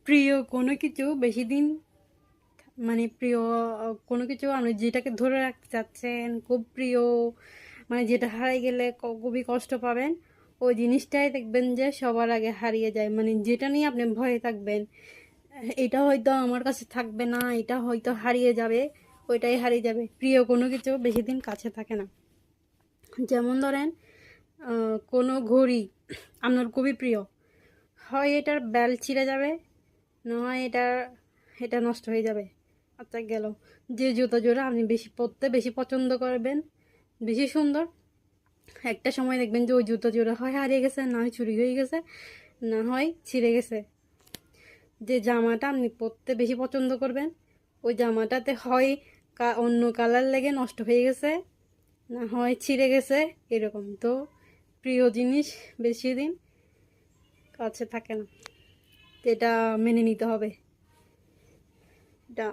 প্রিয় কোনো কিছু বেশি দিন মানে প্রিয় কোনো কিছু আপনি যেটাকে ধরে রাখতে চাচ্ছেন খুব প্রিয়, মানে যেটা হারিয়ে গেলে খুবই কষ্ট পাবেন, ওই জিনিসটাই দেখবেন যে সবার আগে হারিয়ে যায়। মানে যেটা নিয়ে আপনি ভয়ে থাকবেন, এটা হয়তো আমার কাছে থাকবে না, এটা হয়তো হারিয়ে যাবে, ওইটাই হারিয়ে যাবে। প্রিয় কোনো কিছু বেশি দিন কাছে থাকে না। যেমন ধরেন কোনো ঘড়ি আপনার খুবই প্রিয়, হয় এটার বেল ছিঁড়ে যাবে, নয় এটা নষ্ট হয়ে যাবে। আচ্ছা গেল। যে জুতো জোড়া আপনি বেশি পরতে বেশি পছন্দ করবেন, বেশি সুন্দর, একটা সময় দেখবেন যে ওই জুতো জোড়া হয় হারিয়ে গেছে, না হয় চুরি হয়ে গেছে, না হয় ছিঁড়ে গেছে। যে জামাটা আপনি পরতে বেশি পছন্দ করবেন, ওই জামাটাতে হয় অন্য কালার লেগে নষ্ট হয়ে গেছে, না হয় ছিঁড়ে গেছে। এরকম তো প্রিয় জিনিস বেশি দিন কাছে থাকে না, এটা মেনে নিতে হবে। এটা